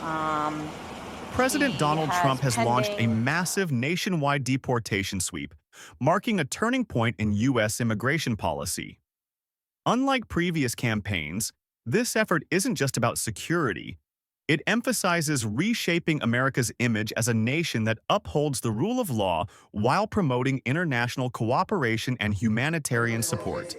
Um, President he Donald has Trump has launched a pending. massive nationwide deportation sweep, marking a turning point in U.S. immigration policy. Unlike previous campaigns, this effort isn't just about security. It emphasizes reshaping America's image as a nation that upholds the rule of law while promoting international cooperation and humanitarian support.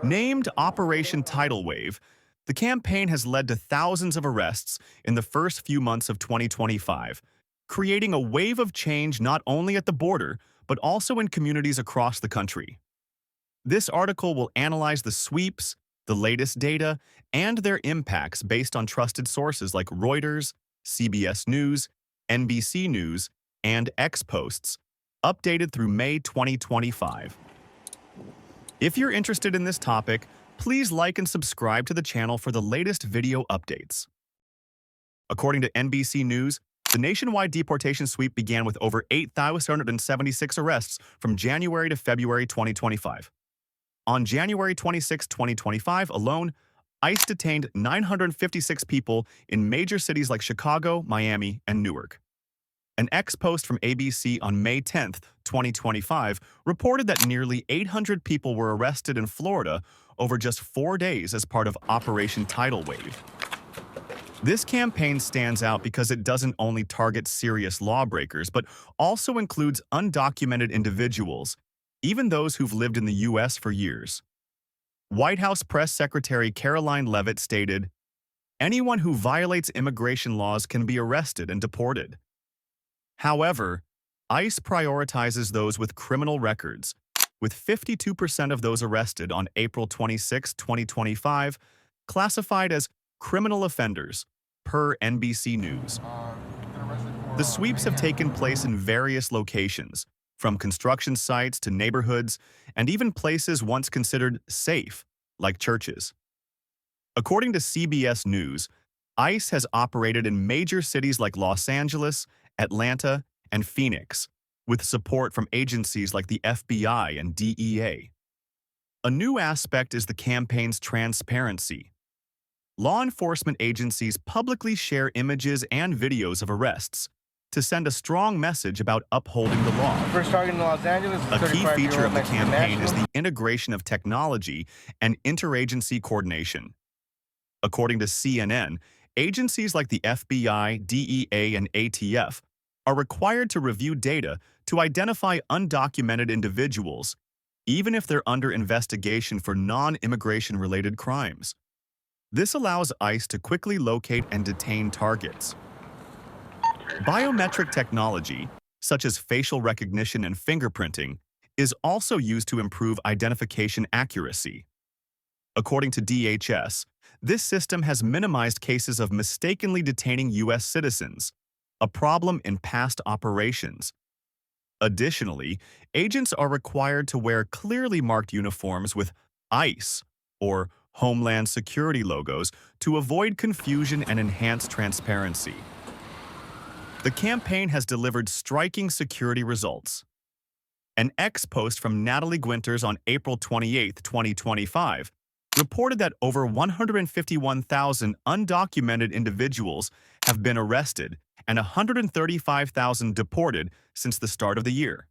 Named Operation Tidal Wave, the campaign has led to thousands of arrests in the first few months of 2025, creating a wave of change not only at the border, but also in communities across the country. This article will analyze the sweeps, the latest data, and their impacts based on trusted sources like Reuters, CBS News, NBC News, and X posts, updated through May 2025. If you're interested in this topic, please like and subscribe to the channel for the latest video updates. According to NBC News, the nationwide deportation sweep began with over 8,776 arrests from January to February 2025. On January 26, 2025 alone, ICE detained 956 people in major cities like Chicago, Miami, and Newark. An X post from ABC on May 10, 2025, reported that nearly 800 people were arrested in Florida over just 4 days as part of Operation Tidal Wave. This campaign stands out because it doesn't only target serious lawbreakers, but also includes undocumented individuals, even those who've lived in the U.S. for years. White House Press Secretary Caroline Leavitt stated, "Anyone who violates immigration laws can be arrested and deported." However, ICE prioritizes those with criminal records, with 52% of those arrested on April 26, 2025, classified as criminal offenders, per NBC News. The sweeps have taken place in various locations, from construction sites to neighborhoods, and even places once considered safe, like churches. According to CBS News, ICE has operated in major cities like Los Angeles, Atlanta, and Phoenix, with support from agencies like the FBI and DEA. A new aspect is the campaign's transparency. Law enforcement agencies publicly share images and videos of arrests to send a strong message about upholding the law. First target in Los Angeles. A key feature of the Mexican campaign is national. the integration of technology and interagency coordination. According to CNN, agencies like the FBI, DEA, and ATF are required to review data to identify undocumented individuals, even if they're under investigation for non-immigration related crimes. This allows ICE to quickly locate and detain targets. Biometric technology, such as facial recognition and fingerprinting, is also used to improve identification accuracy. According to DHS, this system has minimized cases of mistakenly detaining U.S. citizens, a problem in past operations. Additionally, agents are required to wear clearly marked uniforms with ICE or Homeland Security logos to avoid confusion and enhance transparency. The campaign has delivered striking security results. An X post from Natalie Gwinters on April 28, 2025, reported that over 151,000 undocumented individuals have been arrested and 135,000 deported since the start of the year.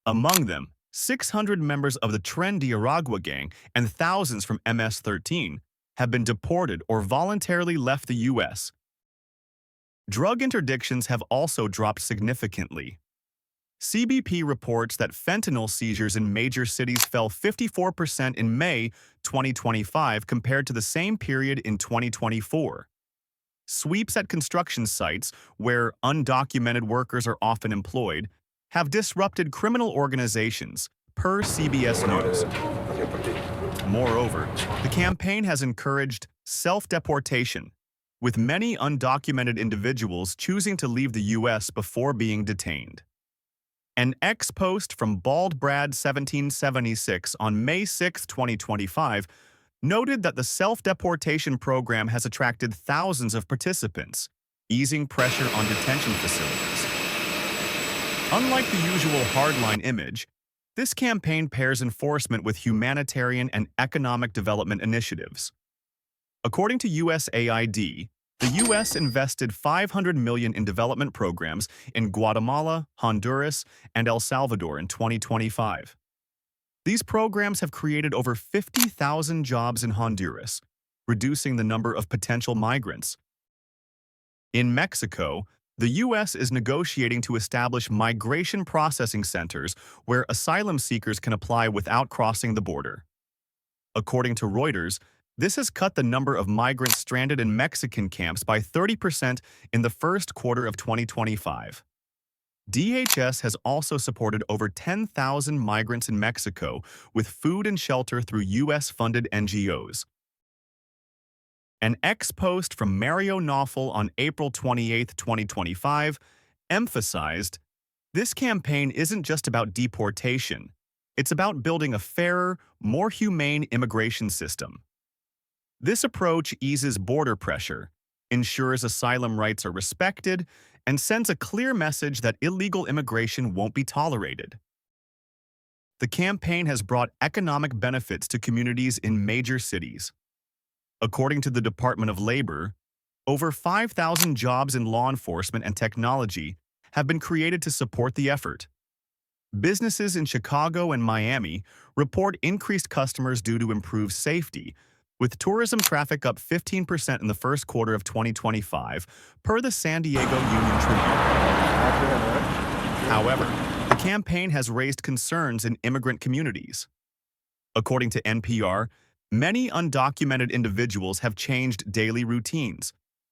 Among them, 600 members of the Tren de Aragua gang and thousands from MS-13 have been deported or voluntarily left the U.S. Drug interdictions have also dropped significantly. CBP reports that fentanyl seizures in major cities fell 54% in May 2025 compared to the same period in 2024. Sweeps at construction sites, where undocumented workers are often employed, have disrupted criminal organizations, per CBS News. Moreover, the campaign has encouraged self-deportation, with many undocumented individuals choosing to leave the U.S. before being detained. An X post from Bald Brad 1776 on May 6, 2025, noted that the self-deportation program has attracted thousands of participants, easing pressure on detention facilities. Unlike the usual hardline image, this campaign pairs enforcement with humanitarian and economic development initiatives. According to USAID, The U.S. invested $500 million in development programs in Guatemala, Honduras, and El Salvador in 2025. These programs have created over 50,000 jobs in Honduras, reducing the number of potential migrants. In Mexico, the U.S. is negotiating to establish migration processing centers where asylum seekers can apply without crossing the border. According to Reuters, this has cut the number of migrants stranded in Mexican camps by 30% in the first quarter of 2025. DHS has also supported over 10,000 migrants in Mexico with food and shelter through U.S.-funded NGOs. An ex-post from Mario Nawfal on April 28, 2025, emphasized, "This campaign isn't just about deportation. It's about building a fairer, more humane immigration system." This approach eases border pressure, ensures asylum rights are respected, and sends a clear message that illegal immigration won't be tolerated. The campaign has brought economic benefits to communities in major cities. According to the Department of Labor, over 5,000 jobs in law enforcement and technology have been created to support the effort. Businesses in Chicago and Miami report increased customers due to improved safety, with tourism traffic up 15% in the first quarter of 2025, per the San Diego Union Tribune. However, the campaign has raised concerns in immigrant communities. According to NPR, many undocumented individuals have changed daily routines,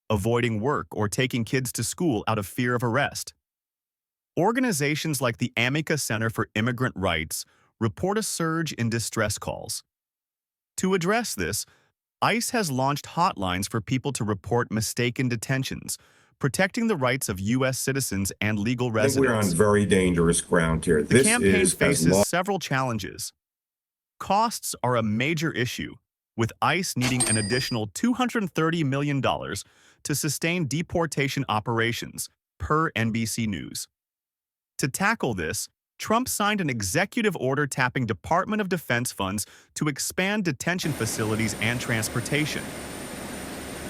avoiding work or taking kids to school out of fear of arrest. Organizations like the Amica Center for Immigrant Rights report a surge in distress calls. To address this, ICE has launched hotlines for people to report mistaken detentions, protecting the rights of U.S. citizens and legal I think we're on residents. very dangerous ground here. The campaign faces several challenges. Costs are a major issue, with ICE needing an additional $230 million to sustain deportation operations, per NBC News. To tackle this, Trump signed an executive order tapping Department of Defense funds to expand detention facilities and transportation.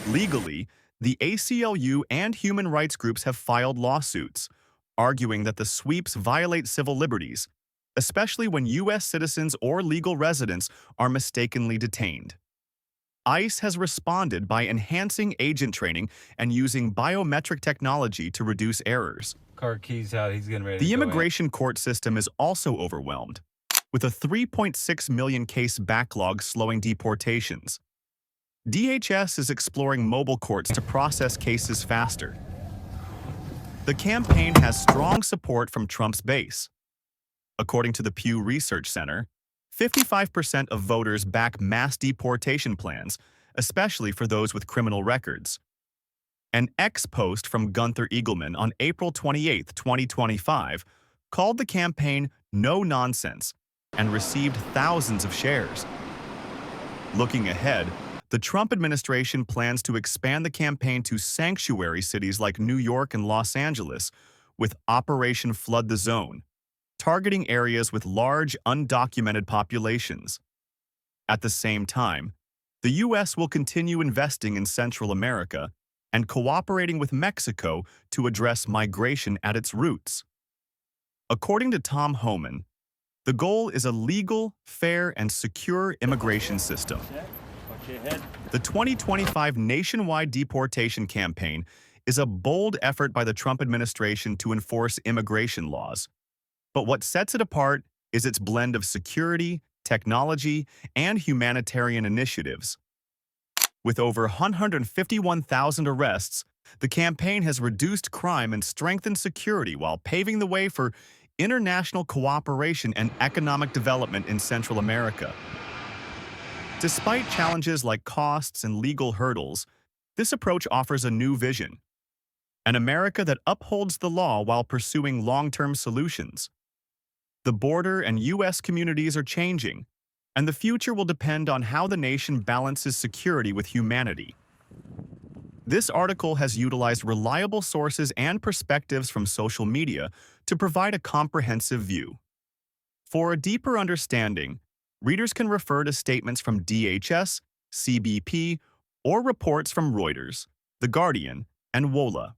Legally, the ACLU and human rights groups have filed lawsuits, arguing that the sweeps violate civil liberties, especially when U.S. citizens or legal residents are mistakenly detained. ICE has responded by enhancing agent training and using biometric technology to reduce errors. Car keys out, he's getting ready The to go immigration court system is also overwhelmed, with a 3.6 million case backlog slowing deportations. DHS is exploring mobile courts to process cases faster. The campaign has strong support from Trump's base. According to the Pew Research Center, 55% of voters back mass deportation plans, especially for those with criminal records. An ex-post from Gunther Eagleman on April 28, 2025, called the campaign "no nonsense" and received thousands of shares. Looking ahead, the Trump administration plans to expand the campaign to sanctuary cities like New York and Los Angeles with Operation Flood the Zone, targeting areas with large undocumented populations. At the same time, the U.S. will continue investing in Central America and cooperating with Mexico to address migration at its roots. According to Tom Homan, the goal is a legal, fair, and secure immigration system. The 2025 nationwide deportation campaign is a bold effort by the Trump administration to enforce immigration laws. But what sets it apart is its blend of security, technology, and humanitarian initiatives. With over 151,000 arrests, the campaign has reduced crime and strengthened security while paving the way for international cooperation and economic development in Central America. Despite challenges like costs and legal hurdles, this approach offers a new vision: an America that upholds the law while pursuing long-term solutions. The border and U.S. communities are changing, and the future will depend on how the nation balances security with humanity. This article has utilized reliable sources and perspectives from social media to provide a comprehensive view. For a deeper understanding, readers can refer to statements from DHS, CBP, or reports from Reuters. The Guardian, and WOLA.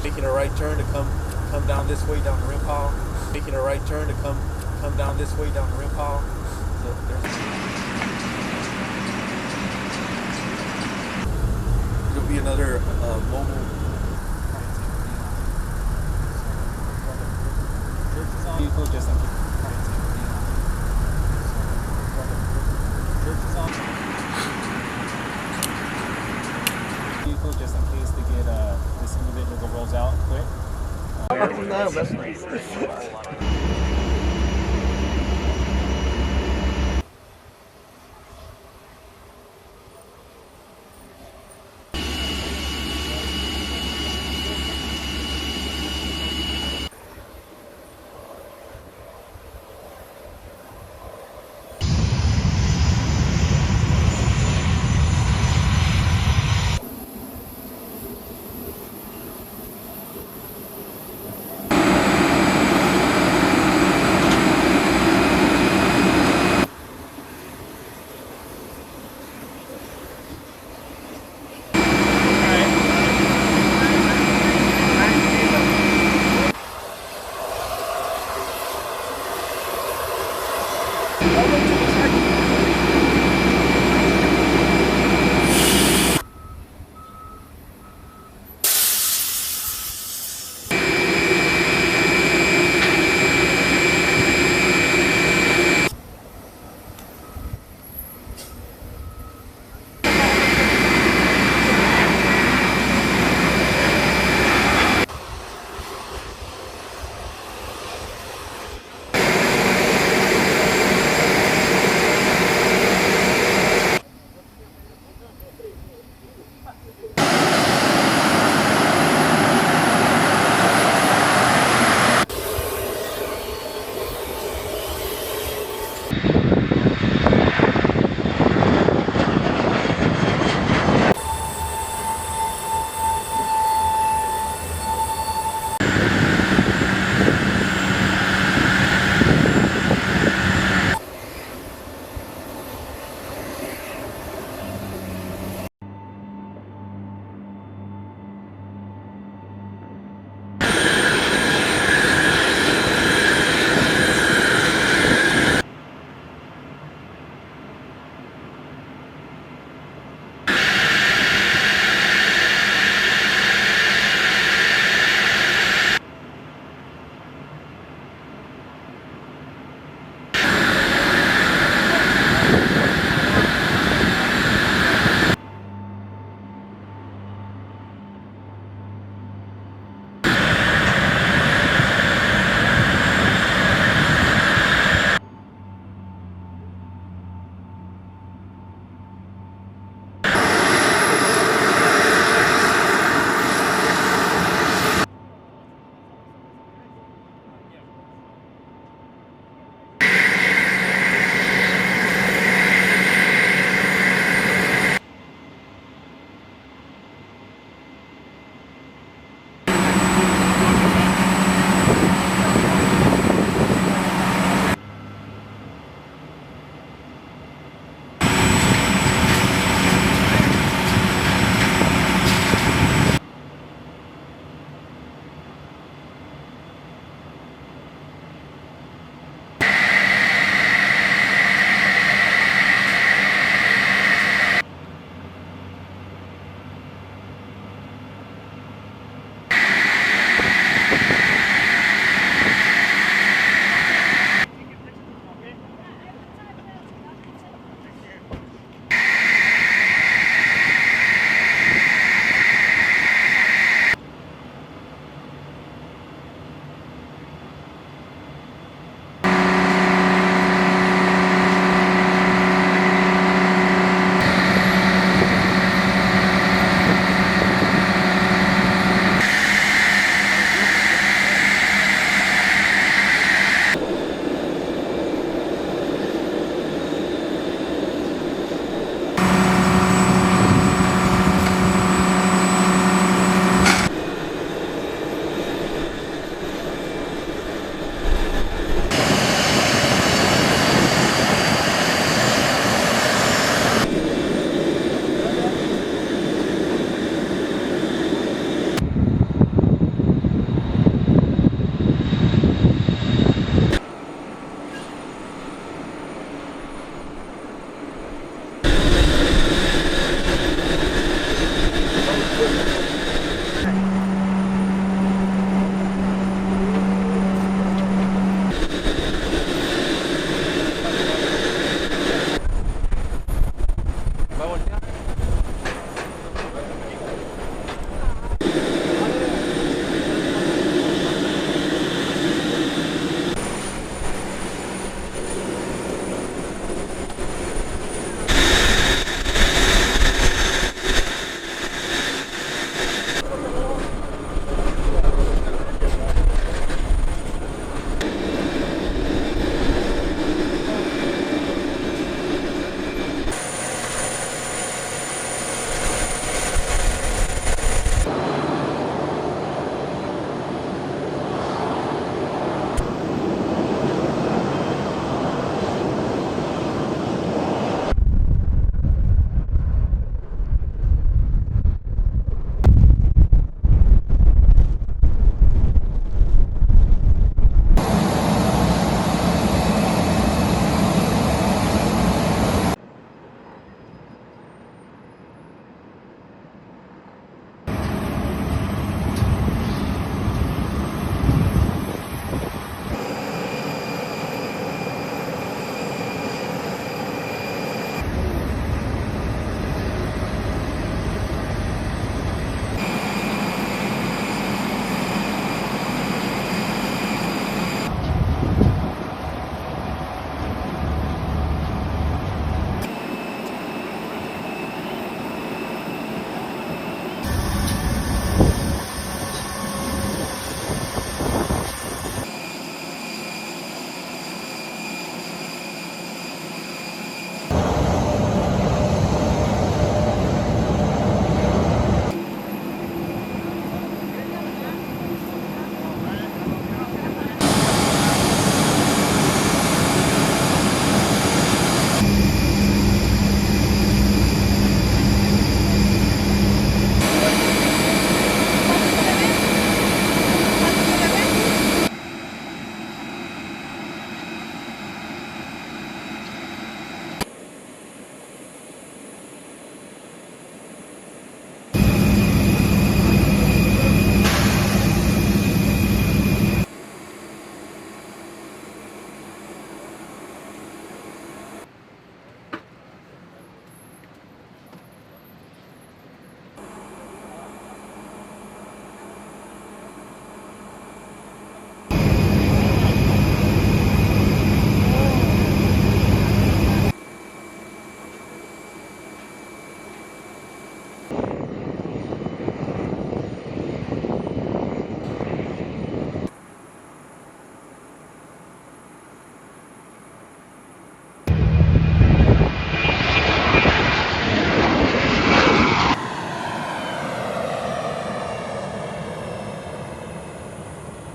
Making a right turn to come down this way down the rim pile. Making a right turn to come down this way down the rim pile. So there'll be another mobile. Vehicle just in case. Vehicle just in case to get this individual rolls out quick. No, that's